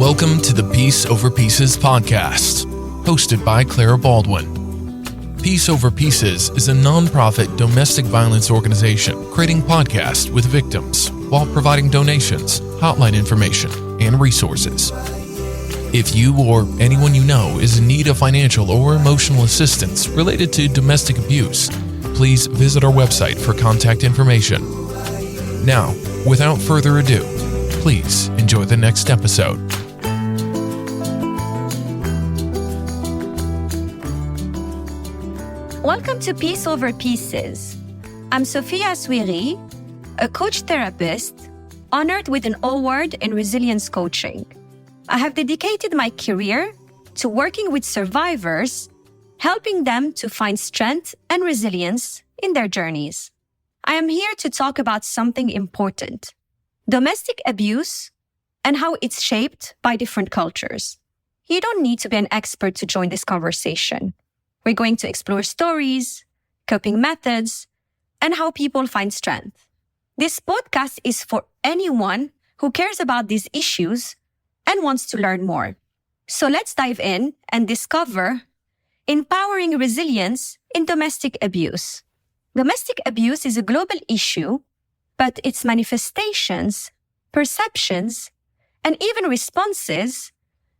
Welcome to the Peace Over Pieces podcast, hosted by Clara Baldwin. Peace Over Pieces is a non-profit domestic violence organization creating podcasts with victims while providing donations, hotline information, and resources. If you or anyone you know is in need of financial or emotional assistance related to domestic abuse, please visit our website for contact information. Now, without further ado, please enjoy the next episode. Welcome to Peace Over Pieces. I'm Sofia Souiri, a coach therapist honored with an award in resilience coaching. I have dedicated my career to working with survivors, helping them to find strength and resilience in their journeys. I am here to talk about something important: domestic abuse and how it's shaped by different cultures. You don't need to be an expert to join this conversation. We're going to explore stories, coping methods, and how people find strength. This podcast is for anyone who cares about these issues and wants to learn more. So let's dive in and discover empowering resilience in domestic abuse. Domestic abuse is a global issue, but its manifestations, perceptions, and even responses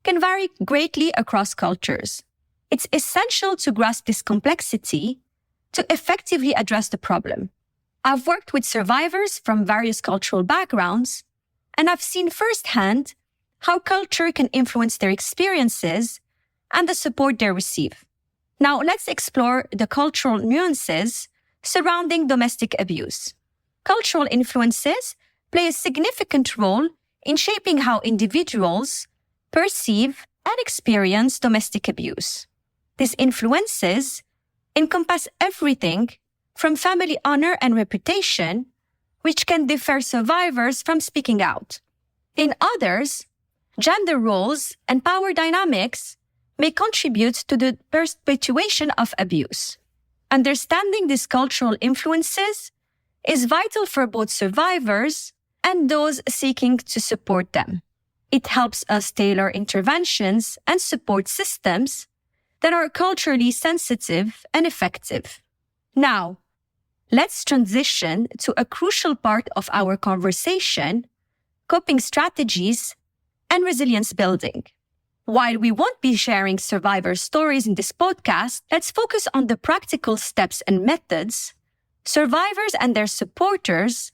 can vary greatly across cultures. It's essential to grasp this complexity to effectively address the problem. I've worked with survivors from various cultural backgrounds, and I've seen firsthand how culture can influence their experiences and the support they receive. Now, let's explore the cultural nuances surrounding domestic abuse. Cultural influences play a significant role in shaping how individuals perceive and experience domestic abuse. These influences encompass everything from family honor and reputation, which can deter survivors from speaking out. In others, gender roles and power dynamics may contribute to the perpetuation of abuse. Understanding these cultural influences is vital for both survivors and those seeking to support them. It helps us tailor interventions and support systems that are culturally sensitive and effective. Now, let's transition to a crucial part of our conversation: coping strategies and resilience building. While we won't be sharing survivor stories in this podcast, let's focus on the practical steps and methods survivors and their supporters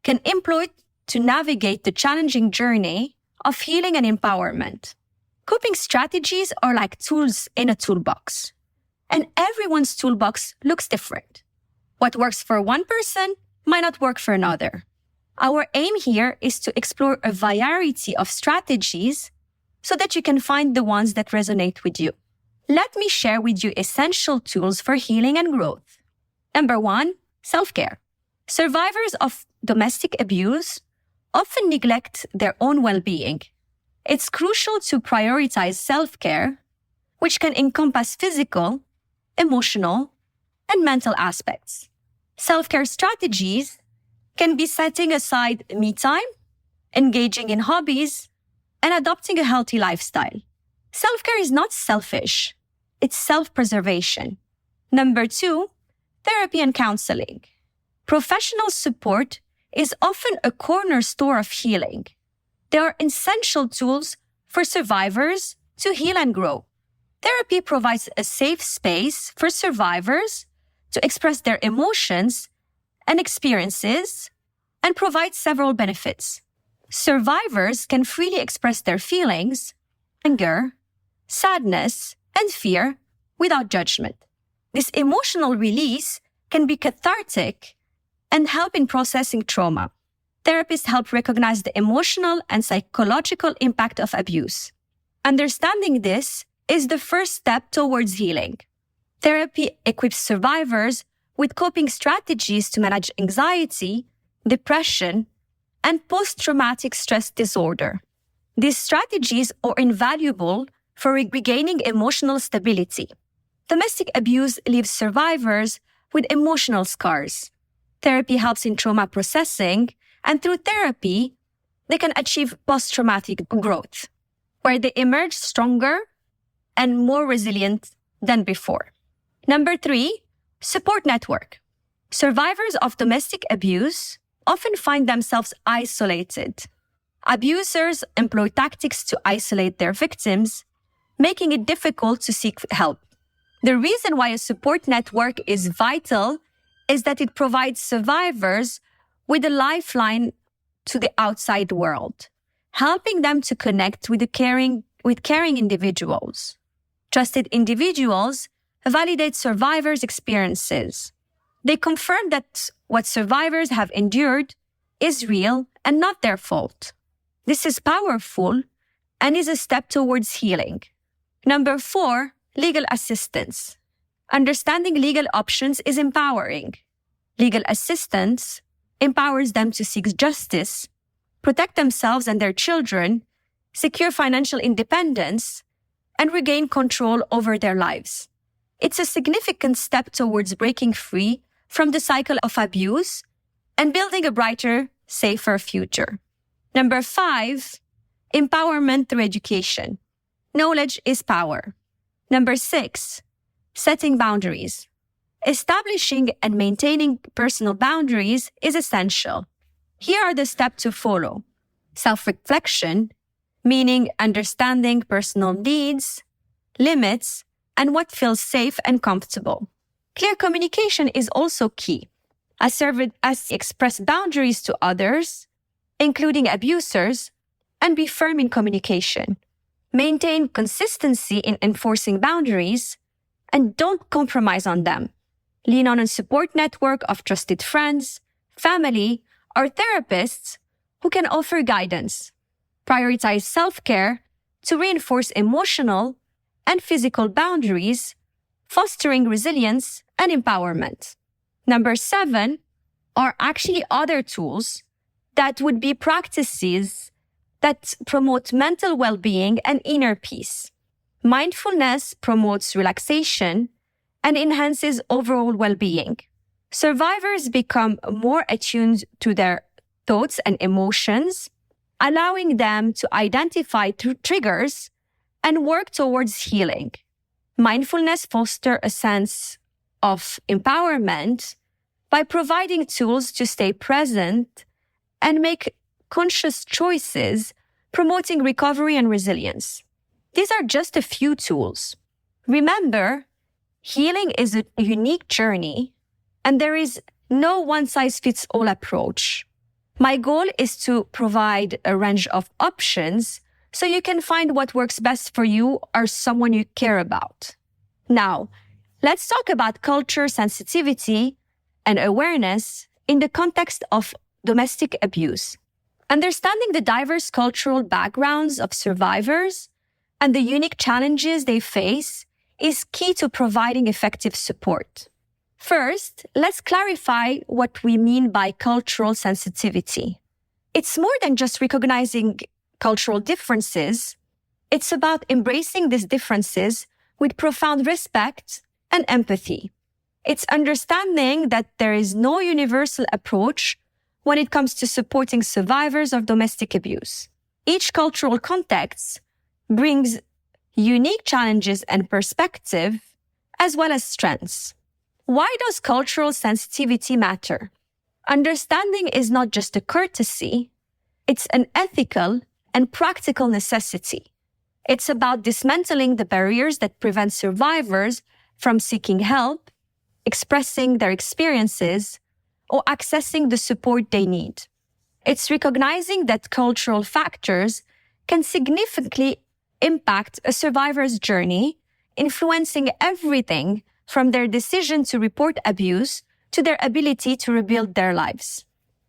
can employ to navigate the challenging journey of healing and empowerment. Coping strategies are like tools in a toolbox, and everyone's toolbox looks different. What works for one person might not work for another. Our aim here is to explore a variety of strategies so that you can find the ones that resonate with you. Let me share with you essential tools for healing and growth. Number 1, self-care. Survivors of domestic abuse often neglect their own well-being. It's crucial to prioritize self-care, which can encompass physical, emotional, and mental aspects. Self-care strategies can be setting aside me time, engaging in hobbies, and adopting a healthy lifestyle. Self-care is not selfish, it's self-preservation. Number 2, therapy and counseling. Professional support is often a cornerstone of healing. They are essential tools for survivors to heal and grow. Therapy provides a safe space for survivors to express their emotions and experiences and provides several benefits. Survivors can freely express their feelings, anger, sadness, and fear without judgment. This emotional release can be cathartic and help in processing trauma. Therapists help recognize the emotional and psychological impact of abuse. Understanding this is the first step towards healing. Therapy equips survivors with coping strategies to manage anxiety, depression, and post-traumatic stress disorder. These strategies are invaluable for regaining emotional stability. Domestic abuse leaves survivors with emotional scars. Therapy helps in trauma processing, and through therapy, they can achieve post-traumatic growth. where they emerge stronger and more resilient than before. Number 3, support network. Survivors of domestic abuse often find themselves isolated. Abusers employ tactics to isolate their victims, making it difficult to seek help. The reason why a support network is vital is that it provides survivors with a lifeline to the outside world, helping them to connect with caring individuals. Trusted individuals validate survivors' experiences. They confirm that what survivors have endured is real and not their fault. This is powerful and is a step towards healing. Number 4, legal assistance. Understanding legal options is empowering. Legal assistance empowers them to seek justice, protect themselves and their children, secure financial independence, and regain control over their lives. It's a significant step towards breaking free from the cycle of abuse and building a brighter, safer future. Number 5, empowerment through education. Knowledge is power. Number 6, setting boundaries. Establishing and maintaining personal boundaries is essential. Here are the steps to follow. Self-reflection, meaning understanding personal needs, limits, and what feels safe and comfortable. Clear communication is also key. Express boundaries to others, including abusers, and be firm in communication. Maintain consistency in enforcing boundaries, and don't compromise on them. Lean on a support network of trusted friends, family, or therapists who can offer guidance. Prioritize self-care to reinforce emotional and physical boundaries, fostering resilience and empowerment. Number 7 are actually other tools that would be practices that promote mental well-being and inner peace. Mindfulness promotes relaxation and enhances overall well-being. Survivors become more attuned to their thoughts and emotions, allowing them to identify triggers and work towards healing. Mindfulness fosters a sense of empowerment by providing tools to stay present and make conscious choices, promoting recovery and resilience. These are just a few tools. Remember, healing is a unique journey, and there is no one-size-fits-all approach. My goal is to provide a range of options so you can find what works best for you or someone you care about. Now, let's talk about culture sensitivity and awareness in the context of domestic abuse. Understanding the diverse cultural backgrounds of survivors and the unique challenges they face is key to providing effective support. First, let's clarify what we mean by cultural sensitivity. It's more than just recognizing cultural differences. It's about embracing these differences with profound respect and empathy. It's understanding that there is no universal approach when it comes to supporting survivors of domestic abuse. Each cultural context brings unique challenges and perspective, as well as strengths. Why does cultural sensitivity matter? Understanding is not just a courtesy, it's an ethical and practical necessity. It's about dismantling the barriers that prevent survivors from seeking help, expressing their experiences, or accessing the support they need. It's recognizing that cultural factors can significantly impact a survivor's journey, influencing everything from their decision to report abuse to their ability to rebuild their lives.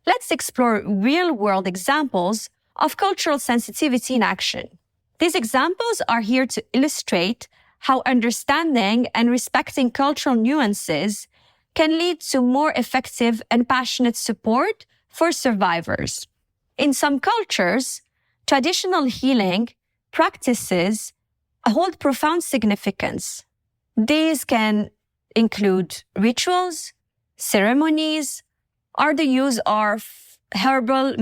Let's explore real-world examples of cultural sensitivity in action. These examples are here to illustrate how understanding and respecting cultural nuances can lead to more effective and passionate support for survivors. In some cultures, traditional healing practices hold profound significance. These can include rituals, ceremonies, or the use of herbal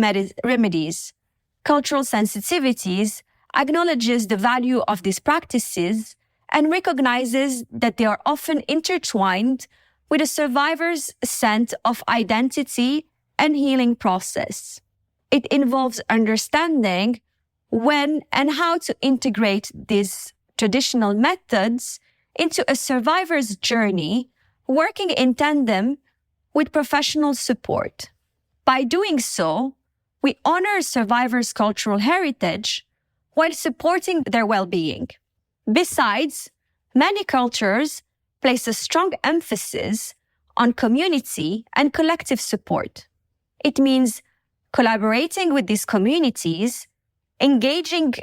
remedies. Cultural sensitivities acknowledges the value of these practices, and recognizes that they are often intertwined with a survivor's sense of identity and healing process. It involves understanding when and how to integrate these traditional methods into a survivor's journey, working in tandem with professional support. By doing so, we honor survivors' cultural heritage while supporting their well-being. Besides, many cultures place a strong emphasis on community and collective support. It means collaborating with these communities, engaging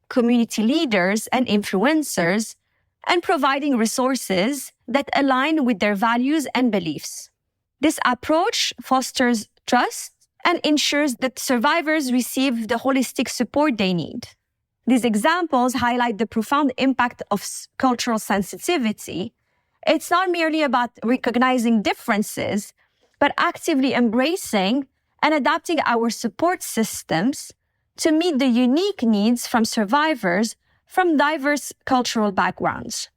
community leaders and influencers, and providing resources that align with their values and beliefs. This approach fosters trust and ensures that survivors receive the holistic support they need. These examples highlight the profound impact of cultural sensitivity. It's not merely about recognizing differences, but actively embracing and adapting our support systems to meet the unique needs from survivors from diverse cultural backgrounds.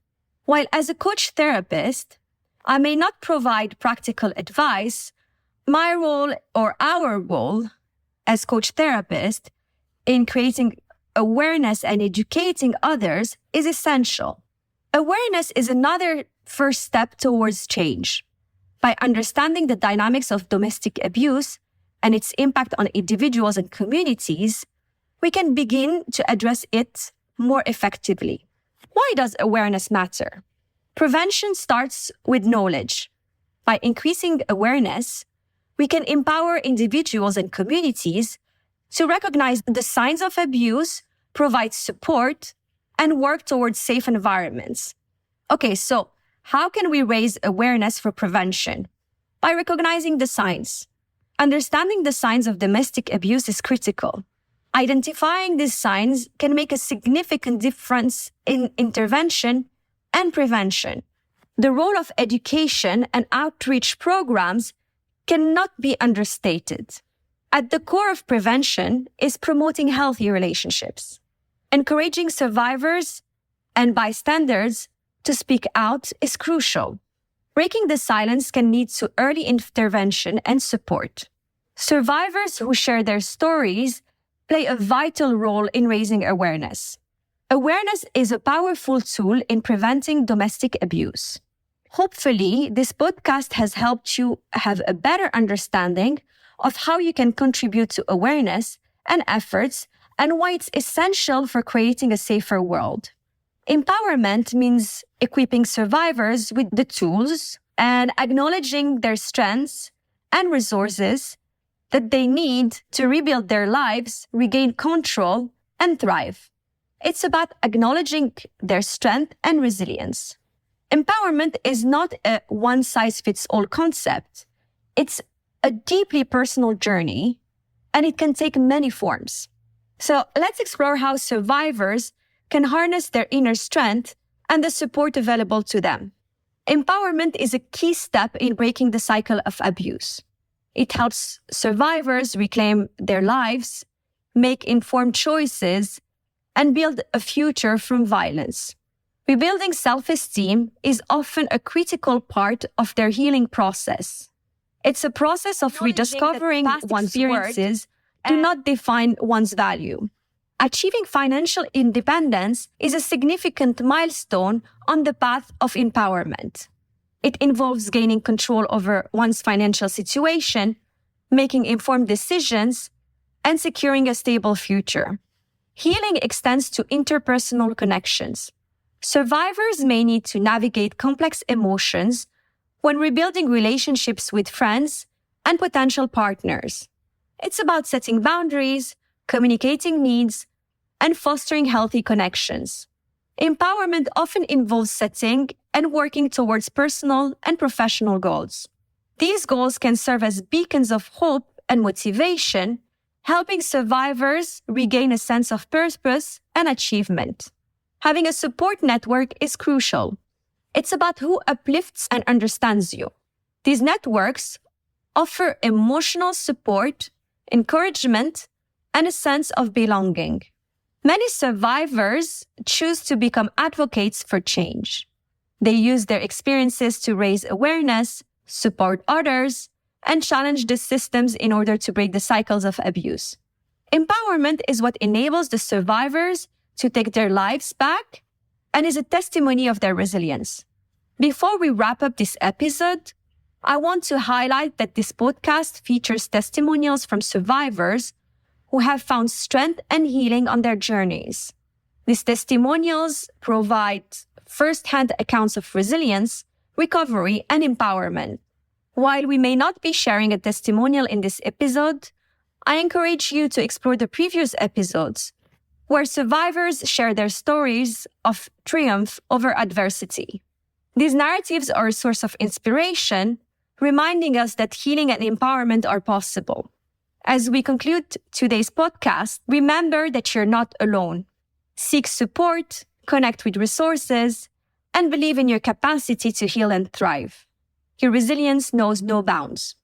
While as a coach therapist, I may not provide practical advice, my role or our role as coach therapist in creating awareness and educating others is essential. Awareness is another first step towards change. By understanding the dynamics of domestic abuse and its impact on individuals and communities, we can begin to address it more effectively. Why does awareness matter? Prevention starts with knowledge. By increasing awareness, we can empower individuals and communities to recognize the signs of abuse, provide support, and work towards safe environments. Okay, so how can we raise awareness for prevention? By recognizing the signs. Understanding the signs of domestic abuse is critical. Identifying these signs can make a significant difference in intervention and prevention. The role of education and outreach programs cannot be understated. At the core of prevention is promoting healthy relationships, encouraging survivors and bystanders to speak out is crucial. Breaking the silence can lead to early intervention and support. Survivors who share their stories play a vital role in raising awareness. Awareness is a powerful tool in preventing domestic abuse. Hopefully, this podcast has helped you have a better understanding of how you can contribute to awareness and efforts and why it's essential for creating a safer world. Empowerment means equipping survivors with the tools and acknowledging their strengths and resources that they need to rebuild their lives, regain control, and thrive. It's about acknowledging their strength and resilience. Empowerment is not a one-size-fits-all concept. It's a deeply personal journey, and it can take many forms. So let's explore how survivors can harness their inner strength and the support available to them. Empowerment is a key step in breaking the cycle of abuse. It helps survivors reclaim their lives, make informed choices, and build a future from violence. Rebuilding self-esteem is often a critical part of their healing process. It's a process of rediscovering one's experiences do not define one's value. Achieving financial independence is a significant milestone on the path of empowerment. It involves gaining control over one's financial situation, making informed decisions, and securing a stable future. Healing extends to interpersonal connections. Survivors may need to navigate complex emotions when rebuilding relationships with friends and potential partners. It's about setting boundaries, communicating needs, and fostering healthy connections. Empowerment often involves setting and working towards personal and professional goals. These goals can serve as beacons of hope and motivation, helping survivors regain a sense of purpose and achievement. Having a support network is crucial. It's about who uplifts and understands you. These networks offer emotional support, encouragement, and a sense of belonging. Many survivors choose to become advocates for change. They use their experiences to raise awareness, support others, and challenge the systems in order to break the cycles of abuse. Empowerment is what enables the survivors to take their lives back and is a testimony of their resilience. Before we wrap up this episode, I want to highlight that this podcast features testimonials from survivors who have found strength and healing on their journeys. These testimonials provide first-hand accounts of resilience, recovery, and empowerment. While we may not be sharing a testimonial in this episode, I encourage you to explore the previous episodes where survivors share their stories of triumph over adversity. These narratives are a source of inspiration, reminding us that healing and empowerment are possible. As we conclude today's podcast, remember that you're not alone. Seek support, connect with resources, and believe in your capacity to heal and thrive. Your resilience knows no bounds.